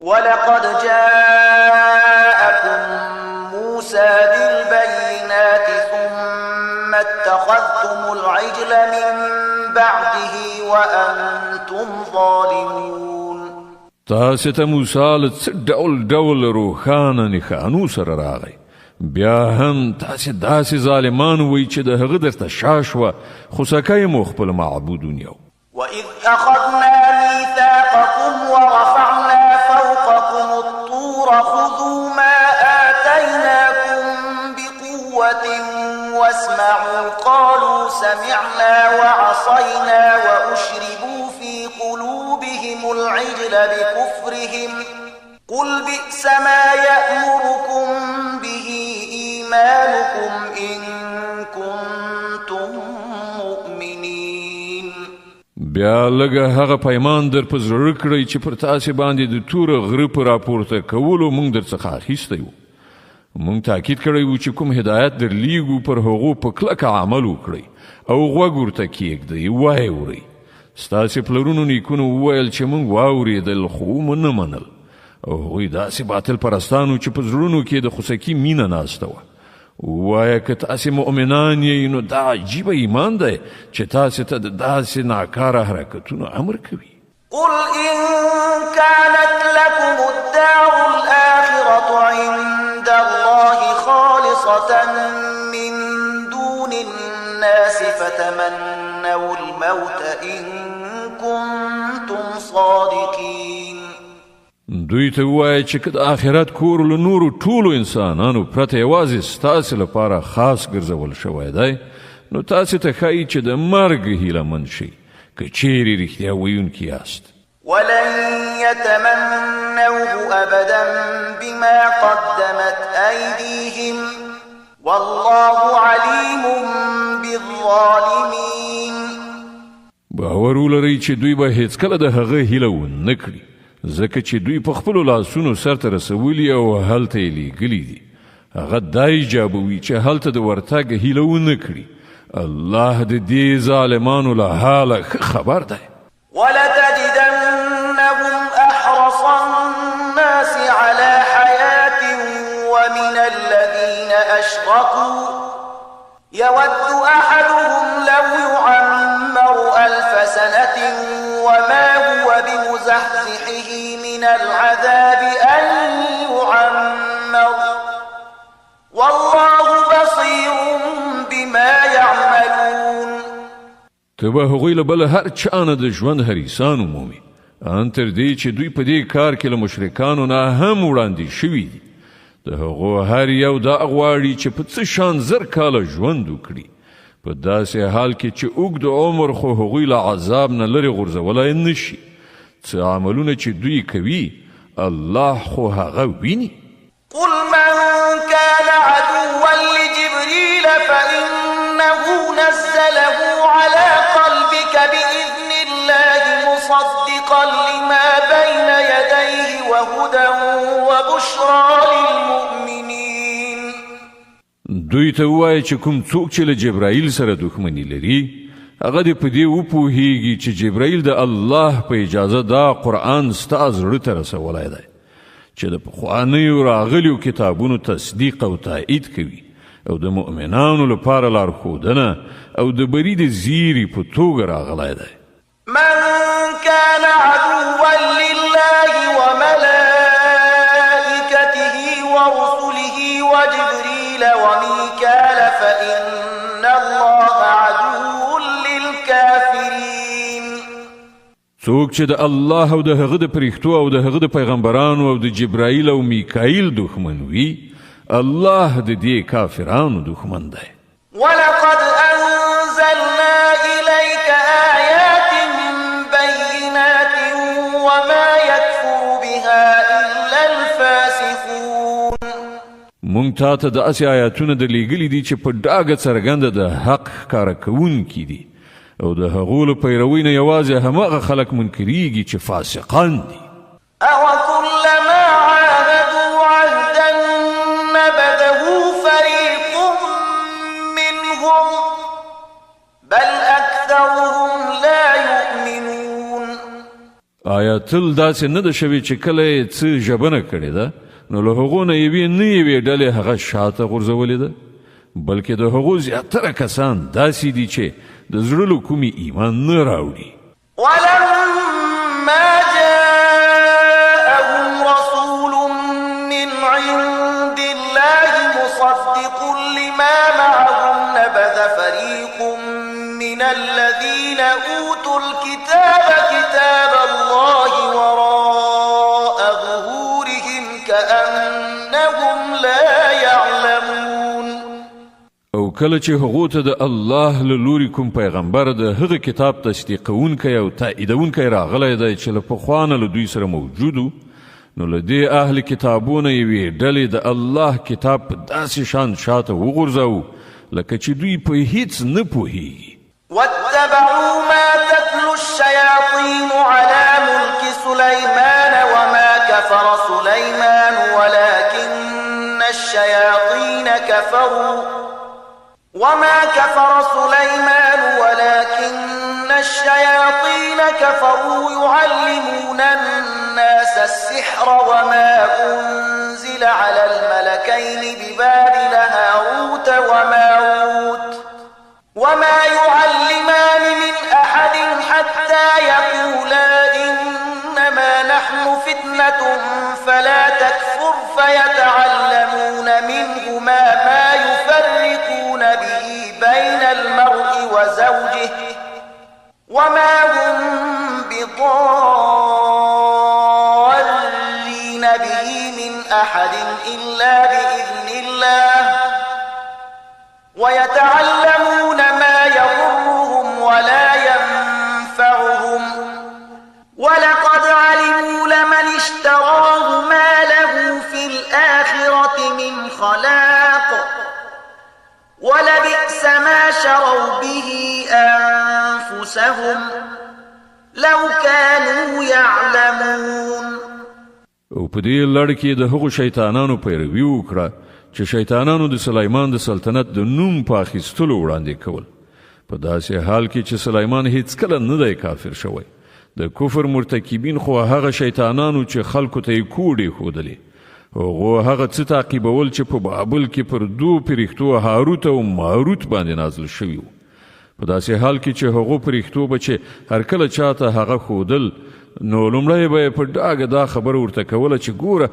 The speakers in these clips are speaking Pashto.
ولقد جاءكم موسى بالبينات ثم اتخذتم العجل من بعده وأنتم ظالمون. تاسو ته موسی له ډول روښانه نښانو سره راغی، بیا هم تاسو داسې ظالمان وئ چې د هغه درته شا شوه، خو سکی مو خپل معبودون یو. وإذ أخذنا ميثاقكم ورفعنا فوقكم الطور خذوا ما آتيناكم بقوة واسمعوا قالوا سمعنا وعصينا وأشربوا في قلوبهم العجل بكفرهم قل بئس ما يأمركم به إيمانكم إن كنتم مؤمنين. بیا لږه هغه پیمان در په زړه کړئ چې پر تاسې باندې د توره غره په راپورته کولو موږ درڅخه اخیستی وو. موږ تاکید کړی وو چې کوم هدایت درلیږو پر هغو په کلکه عمل وکړئ او غوږ ورته کیږدئ، وایې اورئ. ستاسې پلرونو نیکونو وویل چې موږ واورېدل خو مو نه منل، او هغوی داسې باطل پرستانو چې په زړونو کې د خوسکي مینه ناسته وه. وایه که تاسې مؤمنان یې نو دا عجیبه ایمان دی چې تاسې ته د داسې ناکاره حرکتونو امر کوي. قل إن كانت لكم الدار الآخرة عند الله خالصة من دون الناس فتمنوا الموت إن كنتم صادقين. دوی ته ووایه چې که د آخرت کور له نورو ټولو انسانانو پرته یوازې ستاسې لپاره خاص ګرځول شوی دی، نو تاسې ته ښایي چې د مرګ هیله مند شئ که چیرې رښتیا ویونکي یاست. ولن يتمنوه أبدا بما قدمت أيديهم والله عليم بالظالمين. باور ولرئ چې دوی به هیڅکله د هغه هیله ونه کړي، ځکه چې دوی په خپلو لاسونو سرته رسولي او هلته یې لیږلي دي. هغه دا ایجابوي چې هلته د ورتګ هیله ونه کړي. الله د دې ظالمانو له حاله ښه خبر دی. ولتجدنهم أحرص الناس على حياة ومن الذين أشركوا يود أحدهم لو يعمر 1000 سنة وما هو بمزحزحه من العذاب أن يعمر والله بصير بما يعملون. ته به هغوی له بله هر چا نه د ژوند حریصان ومومي، ان تر دې چې دوی په دې کار کې له مشرکانو نه هم وړاندې شوي دي. د هغو هر یو دا غواړي چې په څه شان 1000 کاله ژوند وکړي، په داسې حال کې چې اوږد عمر خو هغوی له عذاب نه لرې غورځولی نه شي. څه عملونه چې دوی کوي الله خو هغه ویني. قل من كان عدوا لجبريل فإنه نزله على قلبك بإذن الله مصدقا لما بين يديه وهدى وبشرى للمؤمنين. دوی ته ووایه چې کوم څوک چې له جبرائیل سره دښمني لري، هغه دې په دې وپوهیږي چې جبرائیل د الله په اجازه دا قرآن ستا زړه ته رسولی دی چې د پخوانیو راغلیو کتابونو تصدیق او تایید کوي او د مؤمنانو لپاره لارښودنه او د بري د زیري په توګه راغلی دی. من كان عدوا لله وملائكته ورسله وجبريل وميكال فإن الله عدو للكافرين. څوک چې د الله او د هغه د پرښتو او د هغه د پیغمبرانو او د جبرائیل او میکائیل دښمن وي، الله د دې کافرانو دښمن دی. ولقد أنزلنا إليك آيات بينات وما يكفر بها إلا الفاسقون. مونږ تا ته داسې آیاتونه درلیږلي دي چې په ډاګه څرګنده د حق ښکاره کوونکي دي، او د هغو له پیروۍ نه یوازې هماغه خلک منکریږي چې فاسقان دي. أوكلما عاهدوا عهدا نبذه فريق منهم بل أكثرهم لا يؤمنون. آیا تل داسې نه ده شوې چې کله یې څه ژبنه کړې ده نو له هغو نه یوې نه یوې ډلې هغه شاته غورځولې ده بلکې د هغو زیاتره کسان داسې دي چې د زړه له کومې ایمان نه راوړي ولما جاءهم رسول من عند الله مصدق لما معهم نبذ فريق من الذين أوتوا الكتاب كتاب الله وراء ظهورهم كأنهم لا يعلمون او کله چې هغو ته د الله له لوري کوم پیغمبر د هغه کتاب تصدیقونکی او تاییدونکی راغلی دی چې له پخوا نه له دوی سره موجودو نو له دې اهل کتابونه یوې ډلې د الله کتاب په داسې شان شاته وغورځوو لکه چې دوی په هیڅ نه پوهیږي واتبعوا ما تتلو الشياطين على ملك سليمان وما كفر سليمان ولكن الشياطين كفروا يعلمون الناس السحر وما أنزل على الملكين ببابل هاروت وماروت وما يعلمان من أحد حتى يقولا إنما نحن فتنة فلا تكفر فيتعلمون منهما ما يفرقون به بين المرء وزوجه وما هم بضارين به من أحد إلا بإذن الله ويتعلمون ما يضرهم ولا ينفعهم ولقد علموا لمن اشتراه ما له في الآخرة من خلاق ولبئس ما شروا به أنفسهم لو كانوا يعلمون او په دې لړ کې د هغو شیطانانو پیروي وکړه چې شیطانانو د سلیمان د سلطنت د نوم په اخیستلو وړاندې کول په داسې حال کې چې سلیمان هیڅکله نه دی کافر شوی د کفر مرتکبین خو هغه شیطانانو چې خلکو ته یې کوډې ښودلې هغو هغه څه تعقیبول چې په بابل کې پر دوو پرښتو هاروت او ماروت باندې نازل شوي وو په داسې حال کې چې هغو پرښتو به چې هر کله چاته هغه ښودل نو لومړی به یې په ډاګه دا خبره ورته کوله چې ګوره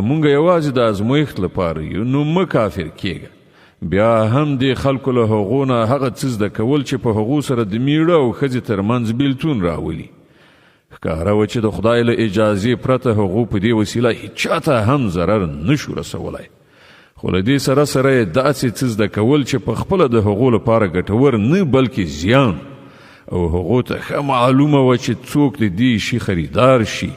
مونږ یوازې د ازمویښت لپاره یو نو مه کافر کیږه بیا هم دې خلکو له هغو نه هغه څه زده کول چې په هغو سره د میړه او ښځې ترمنځ بیلتون راولي ښکاره وه چې د خدای له اجازې پرته هغو په دې وسیله هیچاته هم ضرر نشو رسولی خو له دې سره سره یې داسې څه زده کول چې په خپله د هغو لپاره ګټور نه بلکې زیان او هغو ته ښه معلومه وه چې څوک د دې شي خریدار شي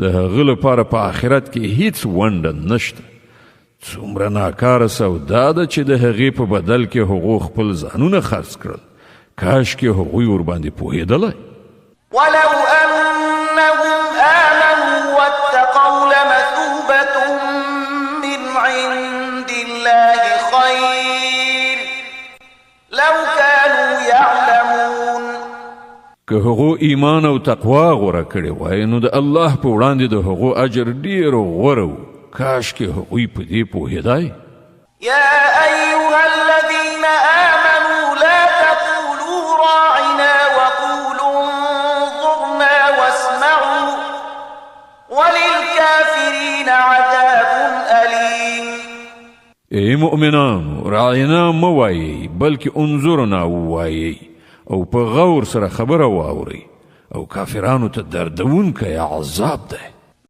د هغه لپاره په آخرت کې هیڅ ونډه نشته څومره ناکاره سودا ده چې د هغې په بدل کې هغو خپل ځانونه خرڅ کړل کاشکې هغوی ورباندې پوهېدلی ولو أنهم آمنوا واتقوا لمثوبة من عند الله خير لو كانوا يعلمون که هغو ایمان او تقوا غوره کړې وای نو د الله په وړاندې د هغو اجر ډیر غوره و کاشکې هغوی په دې پوهېدای يا أيها الذين آمنوا لا تقولوا راعنا وقولوا انظرنا واسمعوا وللكافرين عذاب أليم ای مؤمنانو راعنا مه وایئ بلکې انظرنا ووایئ او په غور سره خبره واورئ او کافرانو ته دردونکی عذاب دی